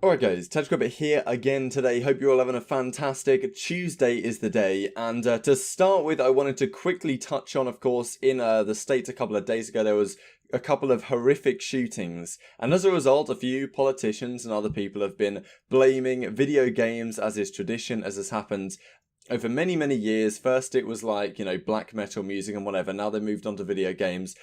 Alright guys, TJHaLy here again today. Hope you're all having a fantastic Tuesday is the day. And to start with, I wanted to quickly touch on, of course, in the States a couple of days ago, there was a couple of horrific shootings. And as a result, a few politicians and other people have been blaming video games, as is tradition, as has happened over many, many years. First it was like, black metal music and whatever. Now they moved on to video games.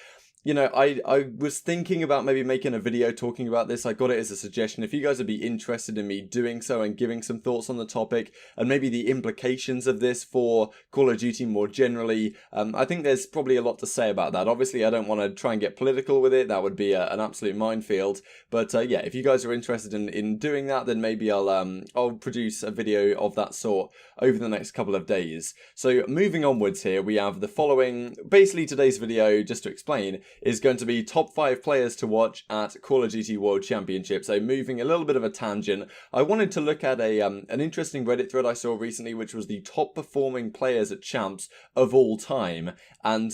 I was thinking about maybe making a video talking about this. I got it as a suggestion. If you guys would be interested in me doing so and giving some thoughts on the topic and maybe the implications of this for Call of Duty more generally, I think there's probably a lot to say about that. Obviously, I don't want to try and get political with it. That would be an absolute minefield. But yeah, if you guys are interested in doing that, then maybe I'll produce a video of that sort over the next couple of days. So moving onwards here, we have the following. Basically, today's video, just to explain, is going to be top 5 players to watch at Call of Duty World Championship. So moving a little bit of a tangent, I wanted to look at an interesting Reddit thread I saw recently, which was the top performing players at Champs of all time, and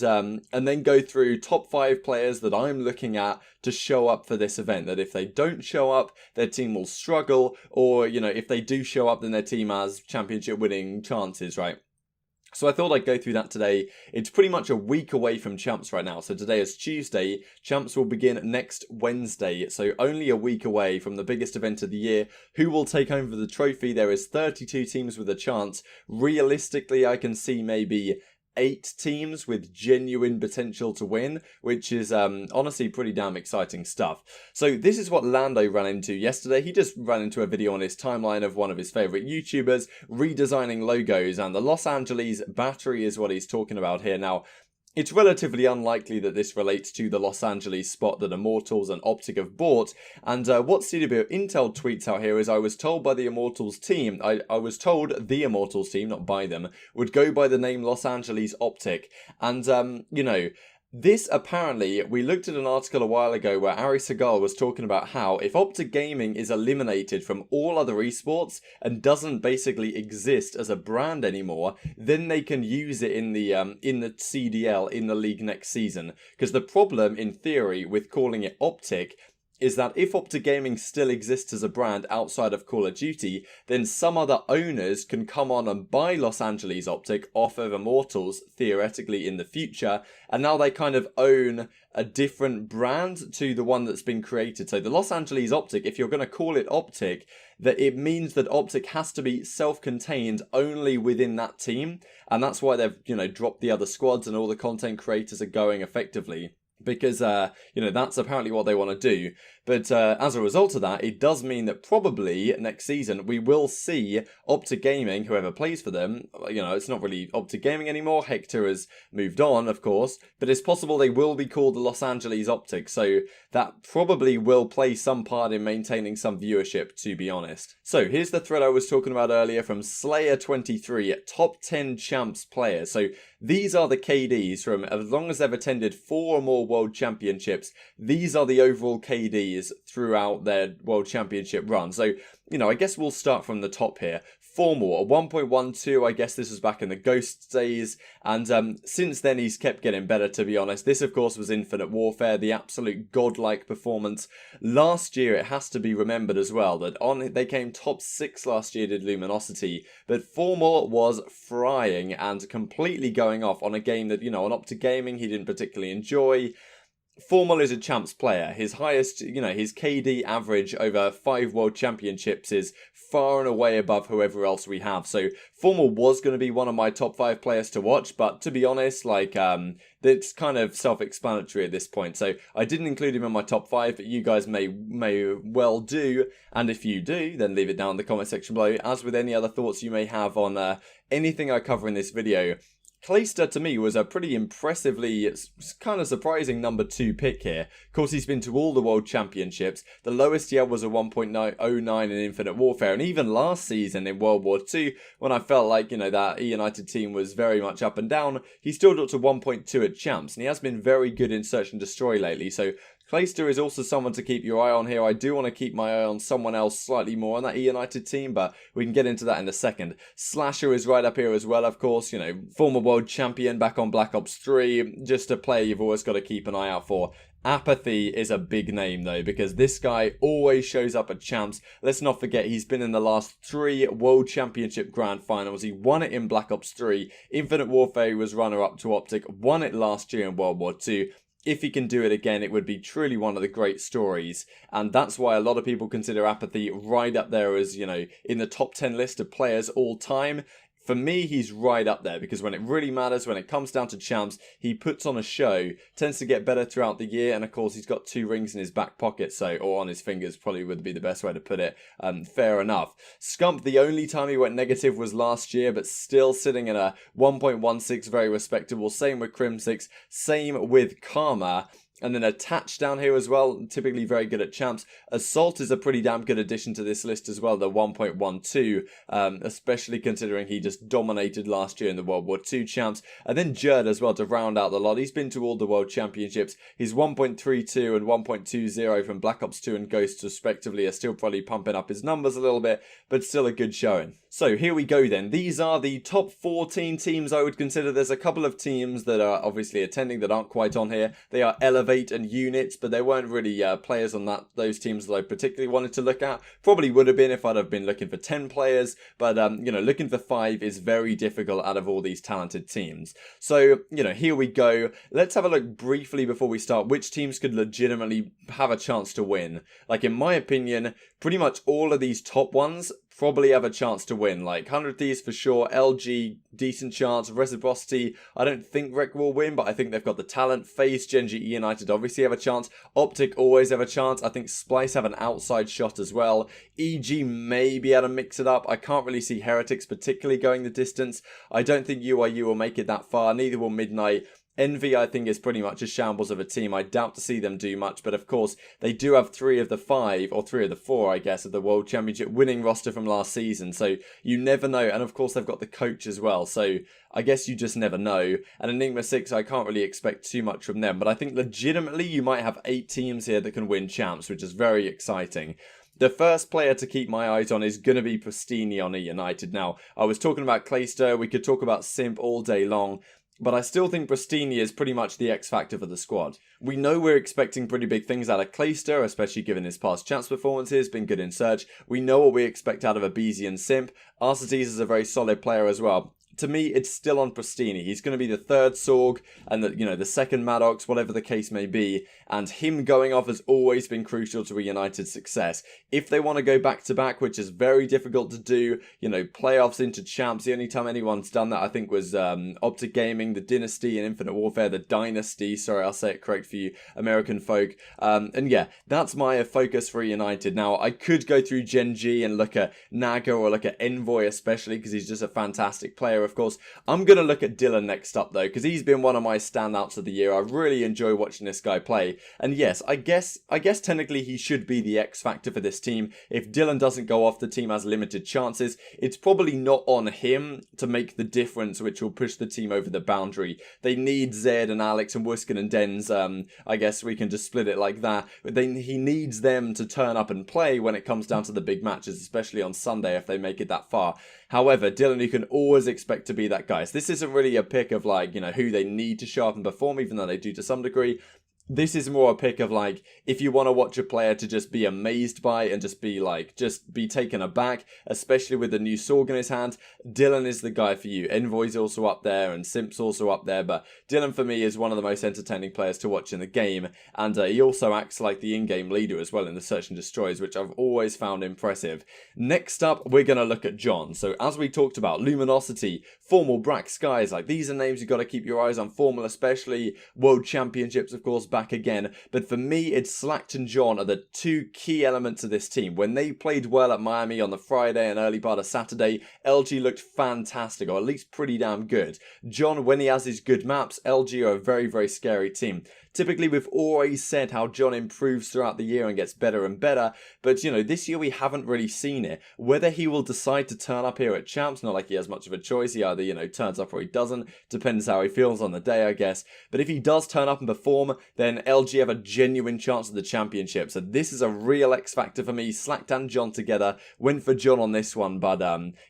then go through top 5 players that I'm looking at to show up for this event. That if they don't show up, their team will struggle, or if they do show up, then their team has championship winning chances, right? So I thought I'd go through that today. It's pretty much a week away from Champs right now. So today is Tuesday. Champs will begin next Wednesday. So only a week away from the biggest event of the year. Who will take home the trophy? There is 32 teams with a chance. Realistically, I can see maybe 8 teams with genuine potential to win, which is honestly pretty damn exciting stuff. So this is what Lando ran into yesterday. He just ran into a video on his timeline of one of his favorite YouTubers redesigning logos, and the Los Angeles battery is what he's talking about here. Now, it's relatively unlikely that this relates to the Los Angeles spot that Immortals and OpTic have bought, and what CWL Intel tweets out here is, I was told by the Immortals team, I was told the Immortals team, not by them, would go by the name Los Angeles OpTic, and this apparently, we looked at an article a while ago where Ari Segal was talking about how if OpTic Gaming is eliminated from all other esports and doesn't basically exist as a brand anymore, then they can use it in the CDL in the league next season. Because the problem, in theory, with calling it OpTic is that if OpTic Gaming still exists as a brand outside of Call of Duty, then some other owners can come on and buy Los Angeles OpTic off of Immortals, theoretically, in the future, and now they kind of own a different brand to the one that's been created. So the Los Angeles OpTic, if you're going to call it OpTic, that it means that OpTic has to be self-contained only within that team, and that's why they've, dropped the other squads and all the content creators are going effectively. Because, that's apparently what they want to do. But as a result of that, it does mean that probably next season we will see OpTic Gaming, whoever plays for them, it's not really OpTic Gaming anymore. Hector has moved on, of course, but it's possible they will be called the Los Angeles OpTic. So that probably will play some part in maintaining some viewership, to be honest. So here's the thread I was talking about earlier from Slayer23, top 10 Champs players. So these are the KDs from as long as they've attended 4 or more World Championships. These are the overall KDs throughout their World Championship run. So, I guess we'll start from the top here. Formal, a 1.12, I guess this was back in the Ghost days, and since then he's kept getting better, to be honest. This, of course, was Infinite Warfare, the absolute godlike performance. Last year, it has to be remembered as well, that they came top 6 last year, did Luminosity, but Formal was frying and completely going off on a game that, on OpTic Gaming, he didn't particularly enjoy. Formal is a Champs player. His highest, his KD average over 5 World Championships is far and away above whoever else we have. So Formal was going to be one of my top 5 players to watch, but to be honest, it's kind of self-explanatory at this point. So I didn't include him in my top 5, but you guys may well do. And if you do, then leave it down in the comment section below. As with any other thoughts you may have on anything I cover in this video, Clayster, to me, was a pretty impressively, kind of surprising number 2 pick here. Of course, he's been to all the World Championships. The lowest he had was a 1.09 in Infinite Warfare. And even last season in World War II, when I felt like, that E-United team was very much up and down, he still got to 1.2 at Champs. And he has been very good in Search and Destroy lately. So Clayster is also someone to keep your eye on here. I do want to keep my eye on someone else slightly more on that United team, but we can get into that in a second. Slasher is right up here as well, of course, you know, former world champion back on Black Ops 3, just a player you've always got to keep an eye out for. Apathy is a big name though, because this guy always shows up at champs. Let's not forget he's been in the last 3 World Championship Grand Finals. He won it in Black Ops 3. Infinite Warfare, he was runner-up to OpTic, won it last year in World War II. If he can do it again, it would be truly one of the great stories. And that's why a lot of people consider Apathy right up there as, you know, in the top 10 list of players all time. For me, he's right up there because when it really matters, when it comes down to champs, he puts on a show, tends to get better throughout the year, and of course he's got 2 rings in his back pocket, so, or on his fingers probably would be the best way to put it. Fair enough. Scump, the only time he went negative was last year, but still sitting in a 1.16, very respectable. Same with Crimsix, same with Karma. And then attached down here as well, typically very good at champs. Assault is a pretty damn good addition to this list as well, the 1.12, especially considering he just dominated last year in the World War II champs. And then Jerd as well to round out the lot. He's been to all the World Championships. His 1.32 and 1.20 from Black Ops 2 and Ghosts respectively are still probably pumping up his numbers a little bit, but still a good showing. So here we go then. These are the top 14 teams I would consider. There's a couple of teams that are obviously attending that aren't quite on here. They are Elevate and Units, but there weren't really players on those teams that I particularly wanted to look at. Probably would have been if I'd have been looking for 10 players, but you know, looking for 5 is very difficult out of all these talented teams. So, you know, here we go. Let's have a look briefly before we start which teams could legitimately have a chance to win. Like, in my opinion, pretty much all of these top ones probably have a chance to win. Like 100 Thieves for sure, LG decent chance, Reciprocity I don't think Rec will win, but I think they've got the talent. FaZe, Gen.G, United obviously have a chance. OpTic always have a chance. I think Splice have an outside shot as well. EG may be able to mix it up. I can't really see Heretics particularly going the distance. I don't think UIU will make it that far, neither will Midnight. Envy, I think, is pretty much a shambles of a team. I doubt to see them do much, but of course, they do have 3 of the 5, or 3 of the 4, I guess, of the World Championship winning roster from last season, so you never know, and of course, they've got the coach as well, so I guess you just never know. And Enigma 6, I can't really expect too much from them, but I think legitimately you might have 8 teams here that can win champs, which is very exciting. The first player to keep my eyes on is going to be Prestinni on United. Now, I was talking about Clayster, we could talk about Simp all day long, but I still think Prestinni is pretty much the X factor for the squad. We know we're expecting pretty big things out of Clayster, especially given his past champs performances, been good in Surge. We know what we expect out of a BZ and Simp. Arcetes is a very solid player as well. To me, it's still on Prestinni. He's going to be the 3rd Sorg and the 2nd Maddox, whatever the case may be. And him going off has always been crucial to a United success. If they want to go back-to-back, which is very difficult to do, you know, playoffs into champs, the only time anyone's done that, I think, was OpTic Gaming, the Dynasty, and Infinite Warfare, the Dynasty. Sorry, I'll say it correct for you, American folk. And yeah, that's my focus for United. Now, I could go through Gen.G and look at Naga or look at Envoy especially, because he's just a fantastic player, of course. I'm going to look at Dylan next up, though, because he's been one of my standouts of the year. I really enjoy watching this guy play. And yes, I guess technically he should be the X factor for this team. If Dylan doesn't go off, the team has limited chances. It's probably not on him to make the difference, which will push the team over the boundary. They need Zed and Alex and Wuskin and Dens. I guess we can just split it like that. But he needs them to turn up and play when it comes down to the big matches, especially on Sunday if they make it that far. However, Dylan, you can always expect to be that guy. So this isn't really a pick of, like, you know, who they need to show up and perform, even though they do to some degree. This is more a pick of, like, if you want to watch a player to just be amazed by and just be taken aback, especially with the new Sorg in his hand, Dylan is the guy for you. Envoy's also up there and Simp's also up there, but Dylan for me is one of the most entertaining players to watch in the game, and he also acts like the in-game leader as well in the Search and Destroys, which I've always found impressive. Next up, we're going to look at John. So as we talked about, Luminosity, Formal, Brack, Skies, like, these are names you've got to keep your eyes on. Formal especially, World Championships, of course, back again, but for me, it's Slacked and John are the 2 key elements of this team. When they played well at Miami on the Friday and early part of Saturday, LG looked fantastic, or at least pretty damn good. John, when he has his good maps, LG are a very, very scary team. Typically, we've always said how John improves throughout the year and gets better and better, but, you know, this year we haven't really seen it. Whether he will decide to turn up here at Champs, not like he has much of a choice. He either, you know, turns up or he doesn't. Depends how he feels on the day, I guess. But if he does turn up and perform, then LG have a genuine chance of the championship. So this is a real X factor for me. Slacked and John together. Went for John on this one, but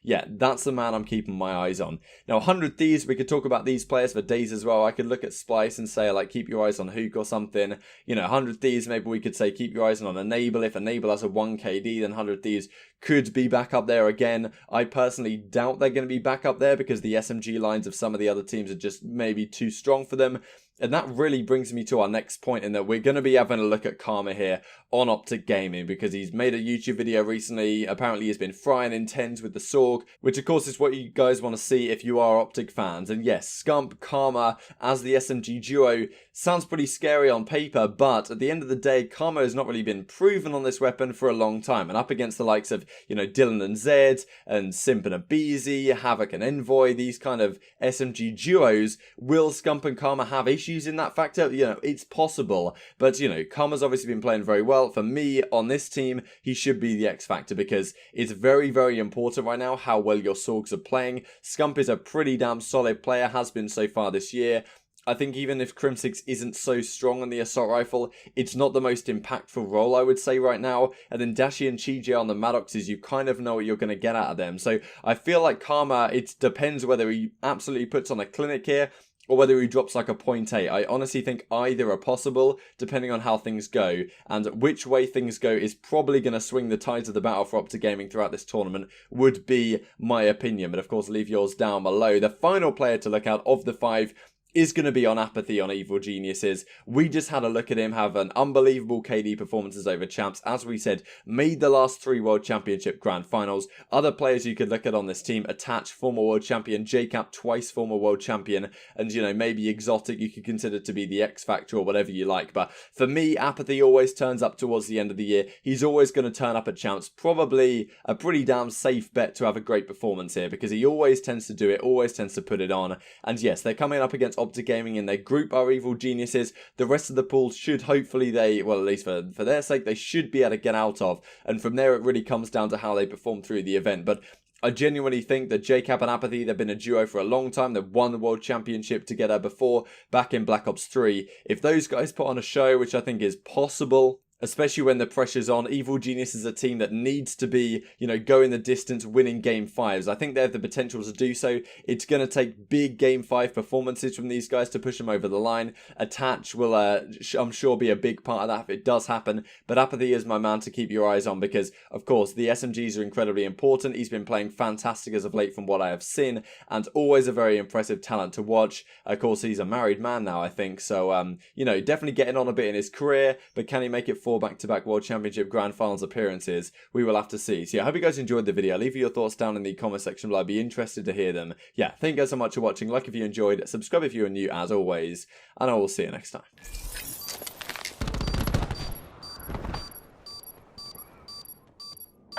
yeah, that's the man I'm keeping my eyes on. Now, 100 Thieves, we could talk about these players for days as well. I could look at Splice and say, like, keep your eyes on Hook or something. You know, 100 Thieves, maybe we could say keep your eyes on Enable. If Enable has a 1 KD, then 100 Thieves could be back up there again. I personally doubt they're going to be back up there because the SMG lines of some of the other teams are just maybe too strong for them. And that really brings me to our next point, in that we're going to be having a look at Karma here on OpTic Gaming, because he's made a YouTube video recently. Apparently he's been frying in 10s with the Sorg, which of course is what you guys want to see if you are OpTic fans. And yes, Scump, Karma as the SMG duo sounds pretty scary on paper, but at the end of the day, Karma has not really been proven on this weapon for a long time. And up against the likes of, you know, Dylan and Zed, and Simp and Abizi, Havoc and Envoy, these kind of SMG duos, will Scump and Karma have issues in that factor? You know, it's possible, but, you know, Karma's obviously been playing very well. For me, on this team, he should be the X factor, because it's very, very important right now how well your Sorgs are playing. Scump is a pretty damn solid player, has been so far this year. I think even if Crimsix isn't so strong on the assault rifle, it's not the most impactful role, I would say, right now. And then Dashy and TJ on the Maddoxes, you kind of know what you're going to get out of them. So I feel like Karma, it depends whether he absolutely puts on a clinic here or whether he drops like a 0.8. I honestly think either are possible, depending on how things go. And which way things go is probably going to swing the tides of the battle for OpTic Gaming throughout this tournament, would be my opinion. But of course, leave yours down below. The final player to look out of the 5 is going to be on Apathy on Evil Geniuses. We just had a look at him have an unbelievable KD performances over Champs. As we said, made the last 3 World Championship Grand Finals. Other players you could look at on this team: Attach, former World Champion; JCap, twice former World Champion; and, you know, maybe Exotic you could consider to be the X Factor or whatever you like. But for me, Apathy always turns up towards the end of the year. He's always going to turn up at Champs. Probably a pretty damn safe bet to have a great performance here, because he always tends to do it, always tends to put it on. And yes, they're coming up against OpTic Gaming in their group are Evil Geniuses. The rest of the pool should hopefully well, at least for their sake, they should be able to get out of. And from there, it really comes down to how they perform through the event. But I genuinely think that JCap and Apathy, they've been a duo for a long time. They've won the World Championship together before, back in Black Ops 3. If those guys put on a show, which I think is possible, especially when the pressure's on, Evil Genius is a team that needs to be, you know, going the distance, winning Game 5s. I think they have the potential to do so. It's going to take big Game 5 performances from these guys to push them over the line. Attach will, I'm sure, be a big part of that if it does happen. But Apathy is my man to keep your eyes on, because, of course, the SMGs are incredibly important. He's been playing fantastic as of late from what I have seen, and always a very impressive talent to watch. Of course, he's a married man now, I think. So, you know, definitely getting on a bit in his career, but can he make it 4 back-to-back World Championship Grand Finals appearances? We will have to see. So yeah, I hope you guys enjoyed the video. Leave your thoughts down in the comment section below. I'd be interested to hear them. Yeah, thank you guys so much for watching. Like if you enjoyed, subscribe if you are new, as always, and I will see you next time.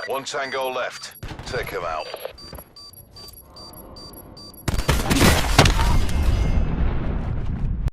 1 tango left. Take him out.